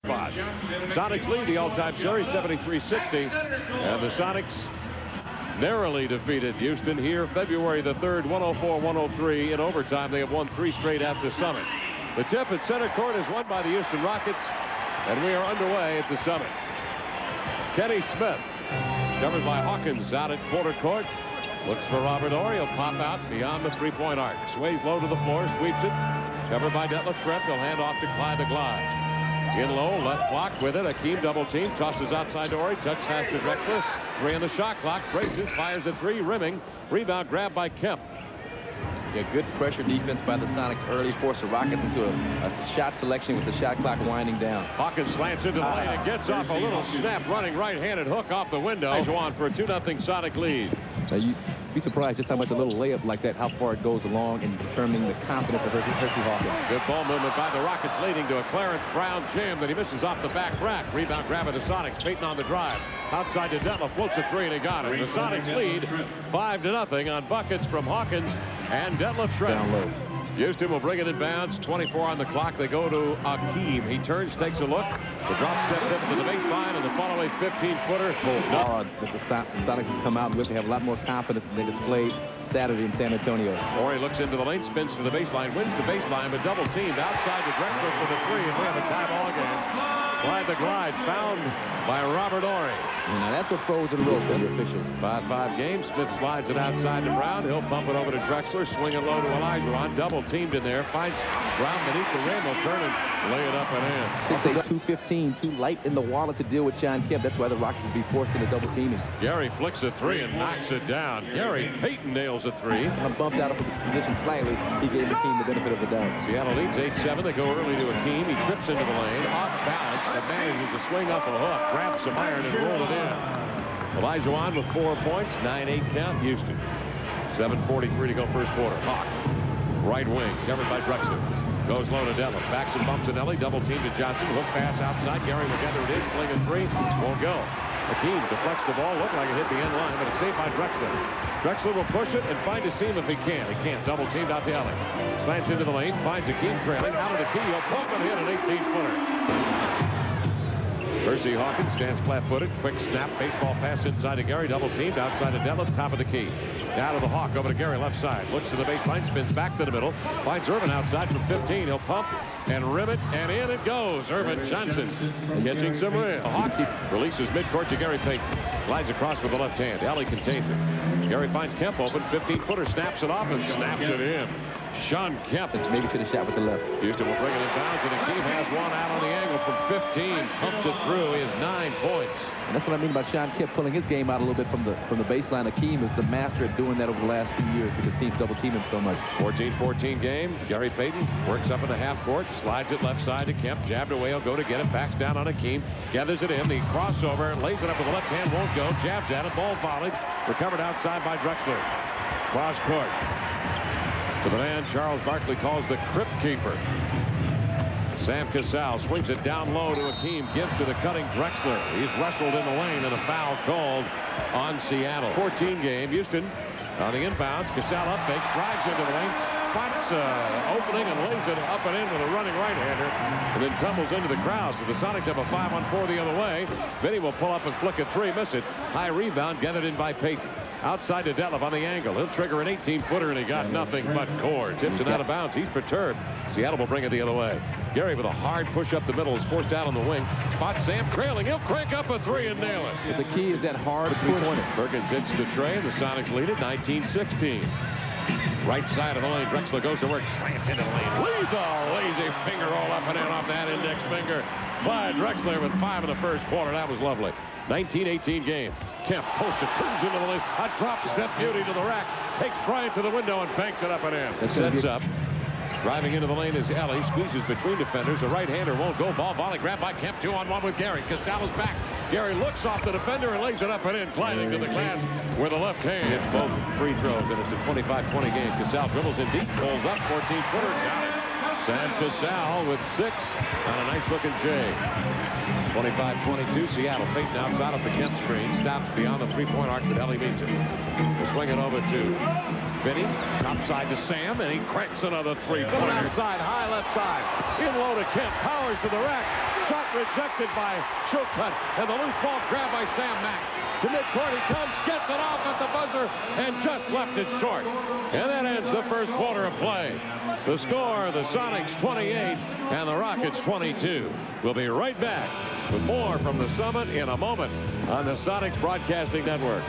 Sonics lead the all-time series 73-60, and the Sonics narrowly defeated Houston here February the 3rd, 104-103 in overtime. They have won 3 straight at the Summit. The tip at center court is won by the Houston Rockets, and we are underway at the Summit. Kenny Smith, covered by Hawkins out at quarter court, looks for Robert Horry. He'll pop out beyond the three-point arc. Sways low to the floor, sweeps it. Covered by Detlef Schrempf. They'll hand off to Clyde the Glide. In low, left block with it. Akeem double team, tosses outside to Horry. Touch pass to Drexler. 3 on the shot clock. Braces, fires a 3, rimming. Rebound grabbed by Kemp. Yeah, good pressure defense by the Sonics early, forced the Rockets into a shot selection with the shot clock winding down. Hawkins slants into the lane and gets off a little snap, running right-handed hook off the window. On for a 2-0 Sonic lead. Now you'd be surprised just how much a little layup like that, how far it goes along in determining the confidence of Hersey Hawkins. Good ball movement by the Rockets, leading to a Clarence Brown jam that he misses off the back rack. Rebound grab of the Sonics. Payton on the drive. Outside to Detlef, floats a 3 and he got it. The Sonics lead 5-0 on buckets from Hawkins and Detlef Schrempf. Down low. Houston will bring it in bounds. 24 on the clock. They go to Akeem. He turns, takes a look. The drop step up to the baseline, and the follow-away 15-footer. That the Sonics will come out with. They have a lot more confidence than they displayed Saturday in San Antonio. Horry looks into the lane, spins to the baseline, wins the baseline, but double teamed outside to Drexler for the 3, and we have a tie ball game. Clyde the Glide found by Robert Horry. Now that's a frozen rope under officials. 5-5 game. Smith slides it outside to Brown. He'll pump it over to Drexler. Swing it low to Olajuwon. Double teamed in there. Finds Brown beneath the rim. He'll turn and lay it up and in. 215, too light in the wallet to deal with Sean Kemp. That's why the Rockets will be forced into double teaming. Gary flicks a 3 and knocks it down. Gary Payton nails a 3. Bumped out of position slightly. He gave the team the benefit of the doubt. Seattle leads 8-7. They go early to Akeem. He trips into the lane. Off balance. But manages to swing up a hook. Grabs some iron and roll it in. Olajuwon with 4 points. 9-8 count. Houston. 7:43 to go first quarter. Hawk. Right wing. Covered by Drexler. Goes low to Detlef. Backs and bumps to Nelly. Double team to Johnson. Hook pass outside. Gary will get it in. Fling a 3. Won't go. Akeem deflects the ball. Looked like it hit the end line, but it's saved by Drexler. Drexler will push it and find a seam if he can. He can't. Double teamed out the alley. Slants into the lane. Finds Akeem trailing. Out of the key. He'll pump and hit an 18-footer. Hersey Hawkins stands flat-footed. Quick snap. Baseball pass inside to Gary. Double teamed outside to Detlef. Top of the key. Down to the Hawk. Over to Gary. Left side. Looks to the baseline. Spins back to the middle. Finds Irvin outside from 15. He'll pump and rim it. And in it goes. Irvin Johnson catching some rim. The Hawk releases midcourt to Gary Payton. Glides across with the left hand. Alley contains it. Gary finds Kemp open. 15-footer. Snaps it off and snaps it in. Sean Kemp. Maybe should have shot with the left. Houston will bring it in bounds, and Akeem has one out on the angle from 15. Pumps it through. He has 9 points. And that's what I mean by Sean Kemp pulling his game out a little bit from the baseline. Akeem is the master at doing that over the last few years because teams double team him so much. 14-14 game. Gary Payton works up in the half court, slides it left side to Kemp. Jabbed away. He'll go to get it. Backs down on Akeem. Gathers it in. The crossover. Lays it up with the left hand. Won't go. Jabs at it. Ball volleyed. Recovered outside by Drexler. Cross court. To the man Charles Barkley calls the Crypt Keeper. Sam Cassell swings it down low to Akeem. Gives to the cutting Drexler. He's wrestled in the lane and a foul called on Seattle. 14 game. Houston on the inbounds. Cassell up fakes. Drives into the lane. Spots opening and lays it up and in with a running right-hander. And then tumbles into the crowd. So the Sonics have a 5-on-4 the other way. Vinny will pull up and flick a 3. Miss it. High rebound. Gathered in by Payton. Outside to Detlef on the angle. He'll trigger an 18-footer, and he got nothing but core. Tips it out of bounds. He's perturbed. Seattle will bring it the other way. Gary with a hard push up the middle is forced out on the wing. Spots Sam trailing. He'll crank up a 3 and nail it. But the key is that hard three-pointer. Perkins hits the tray, and the Sonics lead it 19-16. Right side of the lane. Drexler goes to work. Slants into the lane. Leaves a lazy finger roll up and in off that index finger. By Drexler with 5 in the first quarter. That was lovely. 19-18 game. Kemp posted, turns into the lane. A drop step beauty to the rack. Takes Bryant to the window and banks it up and in. Sets up. Driving into the lane is Ellie. Squeezes between defenders. The right-hander won't go. Ball volley grabbed by Kemp. 2-on-1 with Gary. Cassell is back. Gary looks off the defender and lays it up and in. Gliding to the glass with a left hand. Hits both free throws, and it's a 25-20 game. Cassell dribbles in deep. Pulls up. 14-footer. Got it. Sam Cassell with 6 on a nice-looking J. 25-22, Seattle. Payton outside of the Kemp screen. Stops beyond the three-point arc, but Ellie meets it. We'll swing it over to Vinny. Top side to Sam, and he cranks another three-pointer. Outside, high left side. In low to Kemp. Powers to the rack. Shot rejected by Shulkut. And the loose ball grabbed by Sam Mack. To midcourt he comes, gets it off at the buzzer, and just left it short. And that ends the first quarter of play. The score, the Sonics 28 and the Rockets 22. We'll be right back with more from the Summit in a moment on the Sonics Broadcasting Network.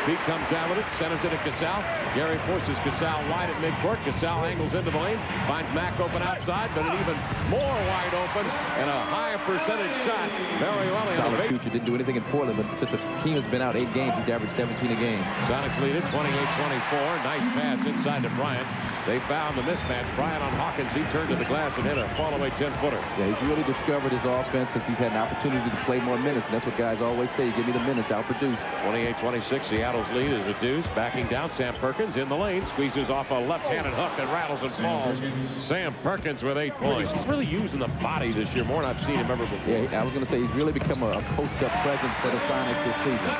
Pete comes down with it, centers it at Gasol. Gary forces Gasol wide at midcourt. Gasol angles into the lane, finds Mack open outside, but an even more wide open and a higher percentage shot. Mario Elie on the base. Future didn't do anything in Portland, but since Hakeem has been out 8 games, he's averaged 17 a game. Sonics lead it 28-24. Nice pass inside to Bryant. They found the mismatch. Bryant on Hawkins. He turned to the glass and hit a fall-away 10-footer. Yeah, he's really discovered his offense since he's had an opportunity to play more minutes, and that's what guys always say. Give me the minutes, I'll produce. 28-26. Seattle's lead is reduced. Backing down, Sam Perkins in the lane. Squeezes off a left-handed hook that rattles and falls. Sam Perkins with 8 points. He's really using the body this year more than I've seen him ever before. Yeah, I was going to say he's really become a post-up presence for the Sonics this season.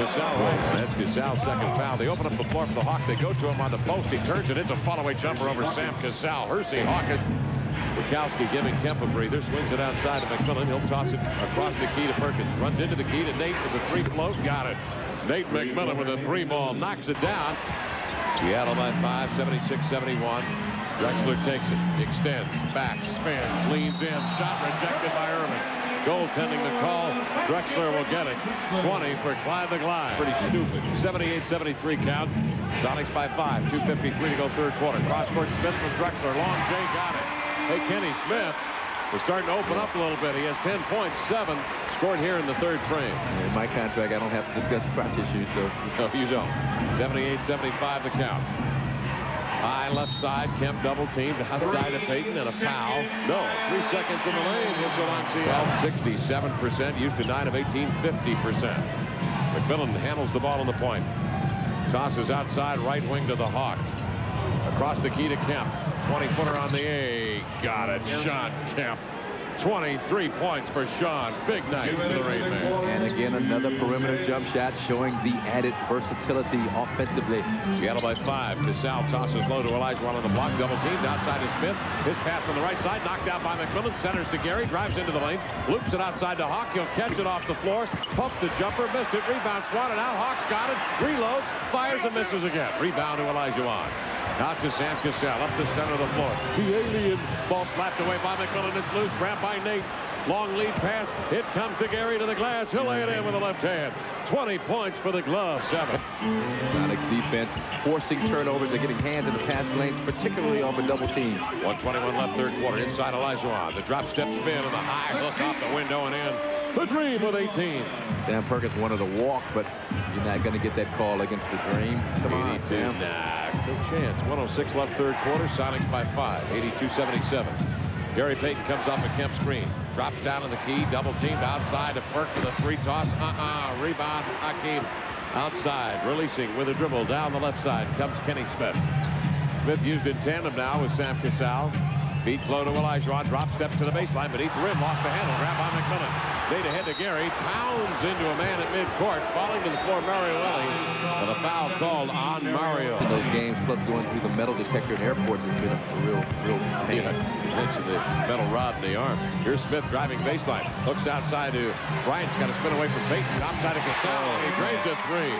Gasol, that's Gasol's second foul. They open up the floor for the Hawks. They go to him on the post. He turns it. It's a fall-away jumper over Sam Gasol. Hersey Hawkins. Bukowski giving Kemp a breather. Swings it outside to McMillan. He'll toss it across the key to Perkins. Runs into the key to Nate with the 3 float. Got it. Nate McMillan with a 3 ball. Knocks it down. Seattle by 5, 76-71. Drexler takes it. Extends. Back. Spins. Leans in. Shot rejected by Irvin. Goaltending the call. Drexler will get it. 20 for Clyde the Glide. Pretty stupid. 78-73 count. Sonics by 5. 2:53 to go third quarter. Cross-court Smith from Drexler. Long J got it. Hey, Kenny Smith was starting to open up a little bit. He has 10 points, 7 scored here in the third frame. In my contract, I don't have to discuss crotch issues, so. No, you don't. 78-75 the count. High left side, Kemp double teamed outside of Payton and a foul. No, 3 seconds in the lane. Whistle on Seattle. 67%, used to 9 of 18, 50%. McMillan handles the ball on the point. Tosses outside, right wing to the Hawks. Across the key to Kemp. 20-footer on the A. Got it. Sean Kemp. 23 points for Sean. Big night for the Rain Man. And again, another perimeter jump shot showing the added versatility offensively. Seattle by 5. Gasol tosses low to Olajuwon on the block. Double teamed outside to Smith. His pass on the right side. Knocked out by McMillan. Centers to Gary. Drives into the lane. Loops it outside to Hawk. He'll catch it off the floor. Pumps the jumper. Missed it. Rebound. Swatted out. Hawks got it. Reloads. Fires and misses again. Rebound to Olajuwon. Out to Sam Cassell, up the center of the floor. The alien. Ball slapped away by McMillan. It's loose. Grabbed by Nate. Long lead pass. It comes to Gary to the glass. He'll lay it in with the left hand. 20 points for the glove. 7. Sonics defense forcing turnovers. They're getting hands in the pass lanes, particularly off of double teams. 1:21 left third quarter. Inside Olajuwon. The drop step spin and the high hook off the window and in. The Dream with 18. Sam Perkins wanted to walk, but you're not going to get that call against the Dream. Come on, 82. Sam. Nah, no chance. 106 left third quarter. Sonics by 5. 82-77. Gary Payton comes off a Kemp screen. Drops down in the key. Double teamed outside to Perk with a 3 toss. Rebound. Hakeem outside. Releasing with a dribble down the left side. Comes Kenny Smith. Smith used in tandem now with Sam Cassell. Feet flow to Olajuwon. Drop steps to the baseline, but eats the rim. Lost the handle. Grab by McMillan. Nate ahead to Gary. Pounds into a man at midcourt. Falling to the floor, Mario Elie. With a foul called on Mario. In those games, plus going through the metal detector in airports has been a real pain. You mentioned the metal rod in the arm. Here's Smith driving baseline. Hooks outside to Bryant's got to spin away from Payton. Topside to Cassell. He drains a 3.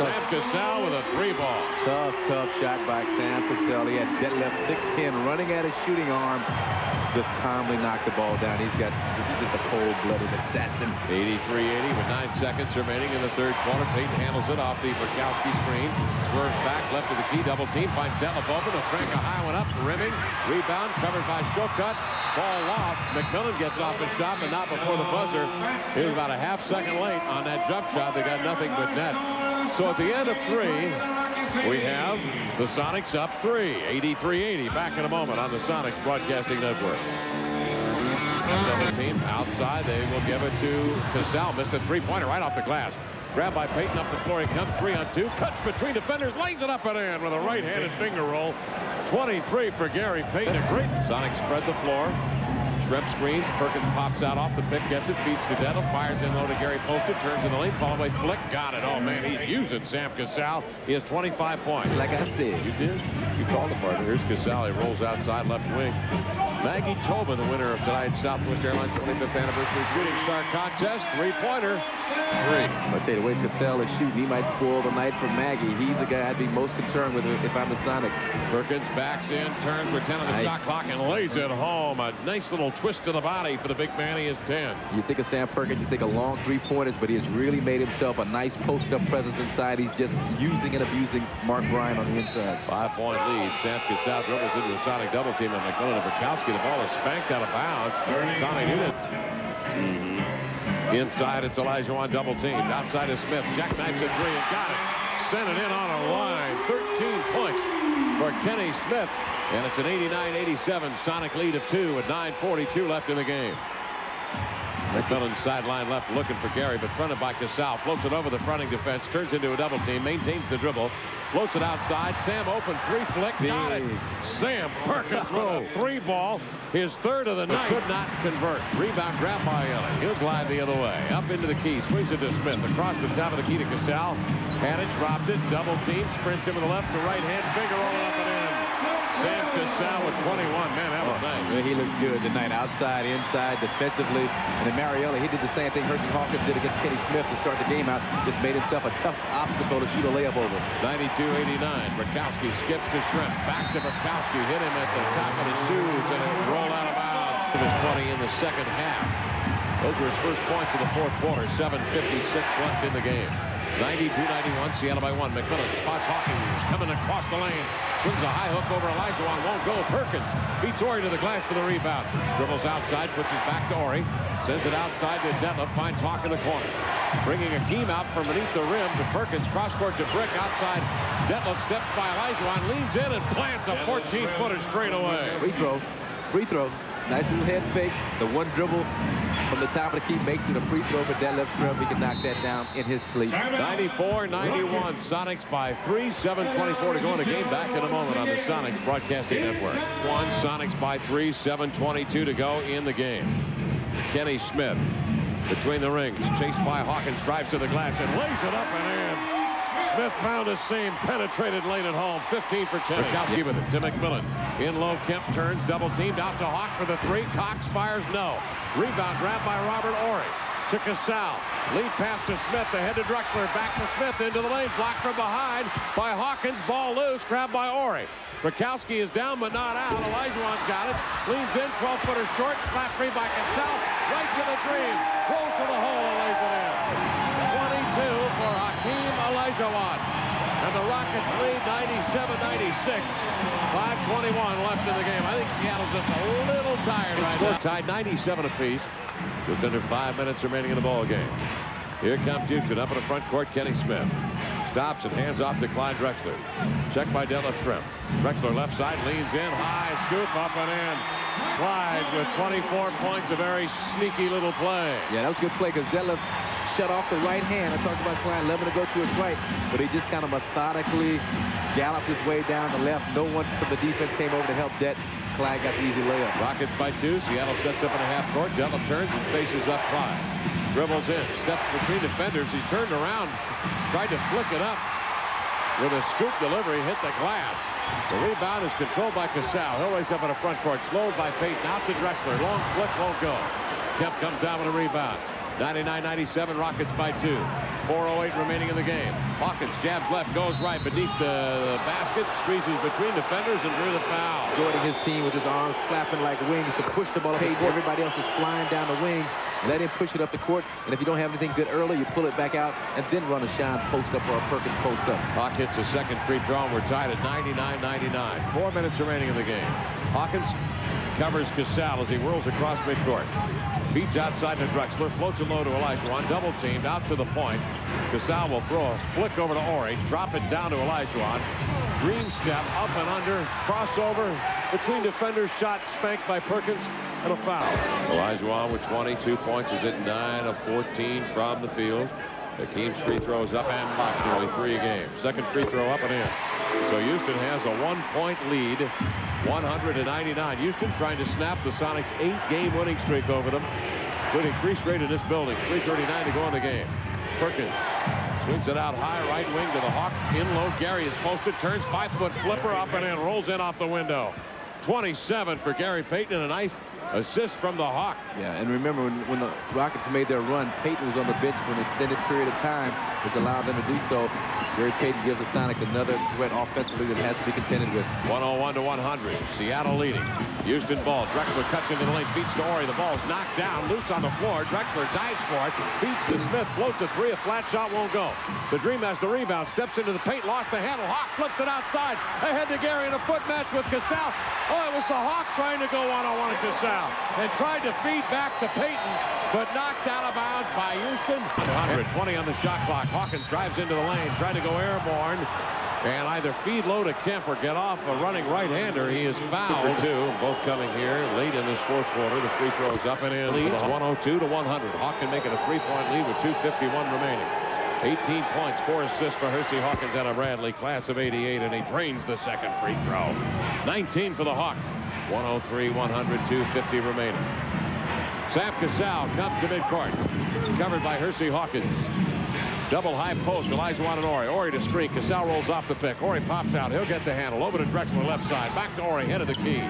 Sam Cassell with a 3 ball. Tough shot by Sam Cassell. He had left 6'10", running at his shooting arm. Just calmly knocked the ball down. He's just a cold-blooded assassin. 83-80 with 9 seconds remaining in the third quarter. Payton handles it off the Bukowski screen. Swerves back, left of the key, double team. Finds Detlef open. He'll crank a high one up, rimming. Rebound covered by Shulkut. Ball lost. McMillan gets off his shot, but not before the buzzer. He was about a half-second late on that jump shot. They got nothing but net. So at the end of 3, we have the Sonics up 3. 83-80. Back in a moment on the Sonics Broadcasting Network. Double team outside. They will give it to Cassell. Missed a 3-pointer right off the glass. Grabbed by Payton up the floor. He comes 3-on-2. Cuts between defenders. Lays it up and in with a right-handed finger roll. 23 for Gary Payton. A great. Sonics spread the floor. Shrimp screens. Perkins pops out off the pick. Gets it. Feeds to Detlef. Fires in low to Gary Posted. Turns in the lane. Fall away flick. Got it. Oh, man. He's using Sam Cassell. He has 25 points. Like I said. You did? You called the partner. Here's Cassell. He rolls outside left wing. Maggie Tobin, the winner of tonight's Southwest Airlines 25th anniversary shooting star contest. Three-pointer. Three. I'll tell you, the way Cassell is shooting, he might spoil the night for Maggie. He's the guy I'd be most concerned with if I'm the Sonics. Perkins backs in, turns with 10 on the shot clock, and lays it home. A nice little twist to the body for the big man. He is 10. You think of Sam Perkins, you think of long three-pointers, but he has really made himself a nice post-up presence inside. He's just using and abusing Mark Ryan on the inside. 5-point lead. Sam Cassell dribbles into a Sonic double team, and McMillan and Bukowski. The ball is spanked out of bounds. Sonic hit it. Inside, it's Olajuwon double teamed. Outside is Smith. Jackknifes a three and got it. Sent it in on a line. 13 points for Kenny Smith. And it's an 89-87 Sonic lead of 2 with 9:42 left in the game. McMillan sideline left looking for Gary, but fronted by Cassell. Floats it over the fronting defense. Turns into a double team. Maintains the dribble. Floats it outside. Sam open three flick. Got it. Sam Perkins with a three ball. His third of the night. Could not convert. Rebound grabbed by Ellie. He'll glide the other way. Up into the key. Swings it to Smith. Across the top of the key to Cassell. Had it. Dropped it. Double team. Sprints him with the left to right hand. Finger rolling up and in. Sam Cassell with 21. Man, that was nice. Well, he looks good tonight. Outside, inside, defensively. And then Marielli, he did the same thing Hersey Hawkins did against Kenny Smith to start the game out. Just made himself a tough obstacle to shoot a layup over. 92-89. Bukowski skips to Shrimp. Back to Bukowski. Hit him at the top of the shoes, and it rolled out of bounds. It was 20 in the second half. Those were his first points of the fourth quarter. 7:56 left in the game. 92-91, Seattle by 1. McMillan spots Hawkins coming across the lane. Swings a high hook over Olajuwon. Won't go. Perkins beats Ori to the glass for the rebound. Dribbles outside, puts it back to Ori. Sends it outside to Detlef. Finds Hawk in the corner. Bringing Akeem out from beneath the rim to Perkins. Cross court to Brick outside. Detlef steps by Olajuwon. Leans in and plants a 14-footer straight away. Free throw. Free throw. Nice little head fake. The one dribble from the top of the key makes it a free throw for Detlef Scrub. He can knock that down in his sleep. 94-91. Sonics by 3. 7:24 to go in the game. Back in a moment on the Sonics Broadcasting Network. Sonics by 3. 7:22 to go in the game. Kenny Smith between the rings. Chased by Hawkins. Drives to the glass and lays it up and in. Smith found a seam, penetrated late at home. 15 for Kenny. Bukowski with it to McMillan. In low, Kemp turns, double teamed out to Hawk for the three. Cox fires, no. Rebound grabbed by Robert Ori. To Cassell. Lead pass to Smith, ahead to Drexler. Back to Smith into the lane. Blocked from behind by Hawkins. Ball loose, grabbed by Ori. Bukowski is down but not out. Olajuwon's got it. Leans in, 12-footer short. Slap free by Cassell. Right to the dream. Rolls to the hole and lays it in. 22 for Hakeem Olajuwon. And the Rockets lead 97-96. 5:21 left in the game. I think Seattle's just a little tired right now. Tied 97 apiece. Just under 5 minutes remaining in the ball game. Here comes Houston up in the front court. Kenny Smith stops and hands off to Clyde Drexler. Checked by Detlef Scrub. Drexler left side leans in. High scoop up and in. Clyde with 24 points. A very sneaky little play. Yeah, that was a good play because Detlef shut off the right hand. I talked about Clyde loving to go to his right, but he just kind of methodically galloped his way down the left. No one from the defense came over to help Det. Clyde got the easy layup. Rockets by 2. Seattle sets up in a half court. Detlef turns and faces up Clyde. Dribbles in. Steps between defenders. He's turned around. Tried to flick it up. With a scoop delivery, hit the glass. The rebound is controlled by Cassell. He'll race up in the front court. Slowed by Payton. Out to Drexler. Long flick won't go. Kemp comes down with a rebound. 99-97, Rockets by 2. 4:08 remaining in the game. Hawkins jabs left, goes right beneath the basket, squeezes between defenders and drew the foul. Jordan, his team with his arms flapping like wings to push the ball up the court. Everybody else is flying down the wings. Let him push it up the court, and if you don't have anything good early, you pull it back out and then run a Shine post up or a Perkins post up. Hawk hits a second free throw, and we're tied at 99-99. 4 minutes remaining in the game. Hawkins covers Cassell as he whirls across midcourt. Beats outside to Drexler, floats it low to Olajuwon, double teamed out to the point. Cassell will throw a flick over to Ori, drop it down to Olajuwon. Green step, up and under, crossover between defenders, shot spanked by Perkins, and a foul. Olajuwon with 22 points is at 9 of 14 from the field. Hakeem's free throws up and blocked, nearly 3 a game. Second free throw up and in. So Houston has a 1-point lead, 100-99. Houston trying to snap the Sonics' 8-game winning streak over them. Good increase rate in this building. 3:39 to go in the game. Perkins swings it out high, right wing to the Hawk. In low, Gary is posted, turns 5-foot flipper up and in, rolls in off the window. 27 for Gary Payton, and a nice assist from the Hawk. Yeah, and remember when the Rockets made their run, Payton was on the bench for an extended period of time, which allowed them to do so. Gary Payton gives the Sonics another threat offensively that has to be contended with. 101 to 100. Seattle leading. Houston ball. Drexler cuts into the lane, beats to Horry. The ball's knocked down, loose on the floor. Drexler dives for it, beats to Smith, floats a three. A flat shot won't go. The Dream has the rebound, steps into the paint, lost the handle. Hawk flips it outside. Ahead to Gary in a foot match with Casal. Oh, it was the Hawk trying to go one-on-one at Casal and tried to feed back to Payton, but knocked out of bounds by Houston. 120 on the shot clock. Hawkins drives into the lane, trying to go airborne, and either feed low to Kemp or get off a running right-hander. He is fouled. Two, both coming here late in this fourth quarter. The free throws up and in. Leads 102 to 100. Hawk can make it a 3-point lead with 2:51 remaining. 18 points, 4 assists for Hersey Hawkins out of Bradley, class of '88, and he drains the second free throw. 19 for the Hawk. 103, 100, 2:50 remaining. Sam Casal comes to midcourt, covered by Hersey Hawkins. Double high post, Elijah Wananori. Horry to screen. Casal rolls off the pick. Horry pops out. He'll get the handle. Over to Drexler, left side. Back to Horry, head of the key.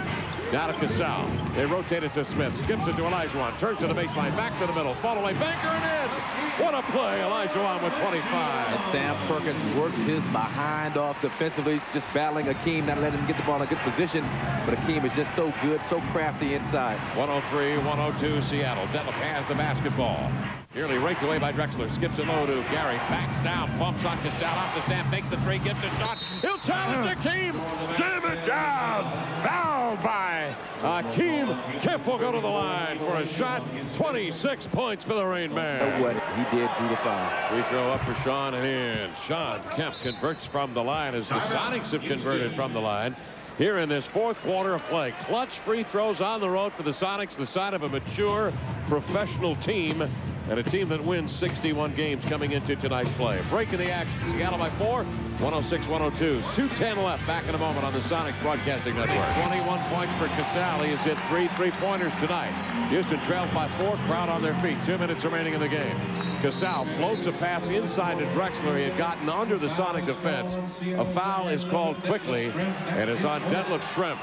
Now to Casal. They rotate it to Smith. Skips it to Olajuwon. Turns to the baseline. Back to the middle. Fall away. Banker and in. What a play. Olajuwon with 25. And Sam Perkins works his behind off defensively, just battling Akeem, not letting him get the ball in a good position. But Akeem is just so good, so crafty inside. 103, 102 Seattle. Detlef has the basketball. Nearly raked away by Drexler. Skips it low to Gary. Backs down. Pumps on Casal. Off to Sam. Makes the three. Gets a shot. He'll challenge Akeem. Jam it down. Fouled by Akeem. Kemp will go to the line for a shot. 26 points for the Rain Man. What he did do the foul. Free throw up for Sean and in. Sean Kemp converts from the line as the Sonics have converted from the line. Here in this fourth quarter of play. Clutch free throws on the road for the Sonics, the sign of a mature professional team and a team that wins 61 games coming into tonight's play. Break in the action. Seattle by 4, 106-102. 2:10 left. Back in a moment on the Sonics Broadcasting Network. 21 points for Casal. He has hit 3 3-pointers tonight. Houston trails by 4. Crowd on their feet. 2 minutes remaining in the game. Casal floats a pass inside to Drexler. He had gotten under the Sonic defense. A foul is called quickly, and it's on Detlef Schrempf.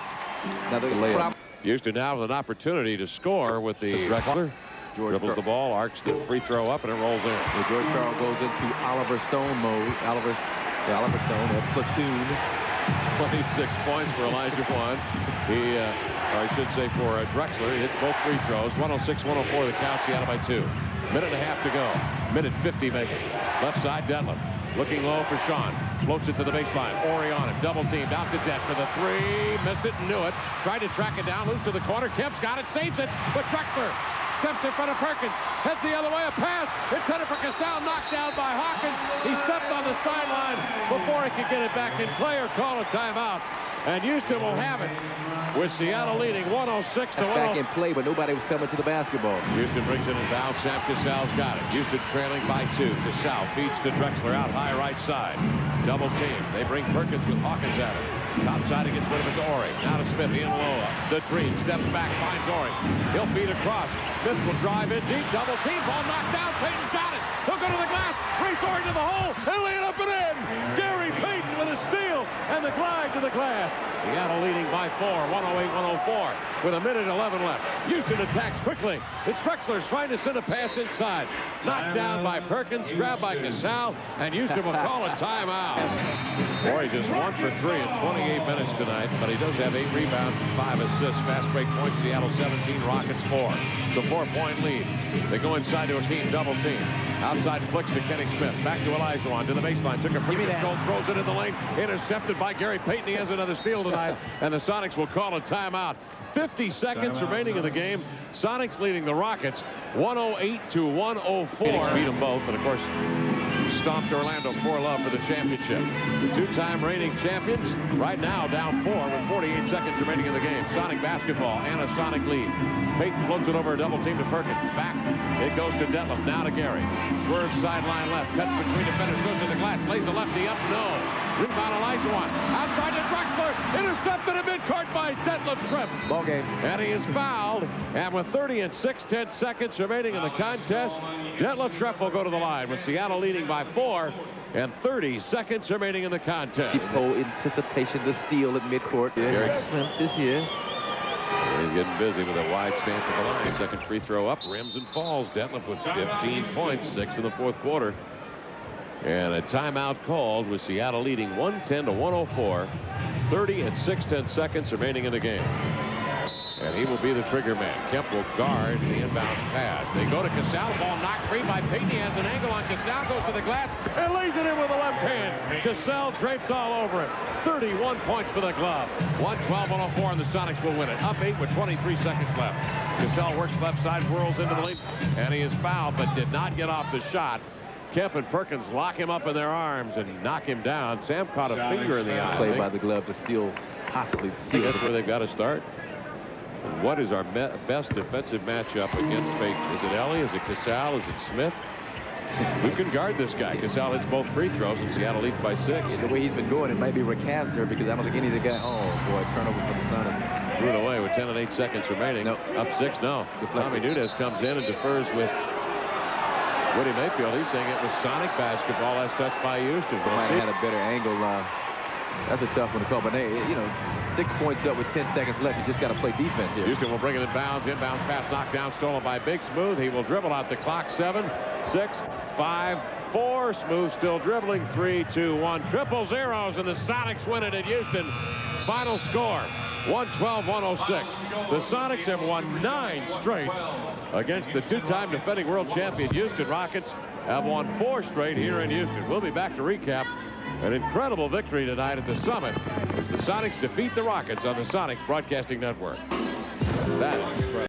Another layup. Houston now with an opportunity to score with the Drexler. Dribbles the ball, arcs the free throw up, and it rolls in. Well, George Karl goes into Oliver Stone mode. Oliver Stone, that's platoon. 26 points for Olajuwon. Or I should say for Drexler. He hits both free throws. 106-104 the count. Seattle by 2. Minute and a half to go. Minute 50 making. Left side, Detlef. Looking low for Sean. Floats it to the baseline. Horry on it. Double teamed. Out to Det for the three. Missed it and knew it. Tried to track it down. Loose to the corner. Kemp's got it. Saves it. But Drexler steps in front of Perkins. Heads the other way. A pass. Intended for Casal. Knocked down by Hawkins. He stepped on the sideline before he could get it back in play or call a timeout. And Houston will have it with Seattle leading 106-104. Back in play, but nobody was coming to the basketball. Houston brings it inbound. Sam Casal's got it. Houston trailing by 2. Casal feeds to Drexler out high right side. Double team. They bring Perkins with Hawkins at it. Top side, he gets rid of it to Horry. Now to Smith in low. The Dream steps back, finds Horry. He'll feed across. Smith will drive in deep. Double team. Ball knocked down. Payton's got it. He'll go to the glass. Race Horry to the hole. And lay it up and in. Gary Payton with a steal and the glide to the glass. Seattle leading by 4. 108-104 with a minute 11 left. Houston attacks quickly. It's Drexler trying to send a pass inside. Knocked down by Perkins. Grabbed by Casal. And Houston will call a timeout. Horry just 1 for 3 in 28 minutes tonight, but he does have 8 rebounds and 5 assists. Fast break points. Seattle 17, Rockets 4. It's a 4-point lead. They go inside to Akeem, double team. Outside flicks to Kenny Smith. Back to Olajuwon to the baseline. Took a pretty good goal, throws it in the lane. Intercepted by Gary Payton. He has another steal tonight, and the Sonics will call a timeout. 50 seconds remaining in the game. Sonics leading the Rockets 108-104. Beat them both, and of course stomped Orlando 4-love for the championship. The 2-time reigning champions right now down 4 with 48 seconds remaining in the game. Sonic basketball and a Sonic lead. Payton floats it over a double team to Perkins. Back. It goes to Detlef. Now to Gary. Swerves sideline left. Cuts between defenders. Goes to the glass. Lays the lefty up. No. Rebound Olajuwon. Outside to Drexler. Intercepted in midcourt by Detlef Schrempf. Ball game. And he is fouled. And with 30 and 6/10 seconds remaining in the contest, Detlef Schrempf will go to the line with Seattle leading by 4 and 30 seconds remaining in the contest. Keeps whole anticipation to steal at midcourt. Eric Schrempf is here. He's getting busy with a wide stance at the line. Second free throw up, rims and falls. Detlef with 15 points, 6 in the fourth quarter. And a timeout called with Seattle leading 110 to 104. 30 and 6/10 seconds remaining in the game. And he will be the trigger man. Kemp will guard the inbound pass. They go to Cassell. Ball knocked free by Payton. He has an angle on Cassell. Goes to the glass and lays it in with the left hand. Cassell draped all over it. 31 points for the glove. 112-104, and the Sonics will win it. Up 8 with 23 seconds left. Cassell works left side, whirls into the lane, and he is fouled, but did not get off the shot. Kemp and Perkins lock him up in their arms and knock him down. Sam caught a finger in the eye. Play by the glove to steal, possibly steal. That's where they've got to start. And what is our best defensive matchup against Payton? Is it Ellie? Is it Cassell? Is it Smith? Who can guard this guy? Cassell hits both free throws, and Seattle leads by 6. The way he's been going, it might be Rick Hasner, because I don't think any of the guys. Oh, boy, turnover for the Sonics. Threw it away with 10 and 8 seconds remaining. Nope. Up 6, no. Tommy Nunez comes in and defers with Woody Mayfield. He's saying it was Sonic basketball as touched by Houston. They might have had a better angle. That's a tough one to call, but hey, 6 points up with 10 seconds left. You just got to play defense here. Houston will bring it in bounds. Inbound pass knocked down, stolen by Big Smooth. He will dribble out the clock. 7, 6, 5, 4. Smooth still dribbling. 3, 2, 1. Triple zeros, and the Sonics win it at Houston. Final score, 112-106. The Sonics have won 9 straight against the two-time defending world champion Houston Rockets. Have won 4 straight here in Houston. We'll be back to recap an incredible victory tonight at the Summit as the Sonics defeat the Rockets on the Sonics Broadcasting Network. That is incredible.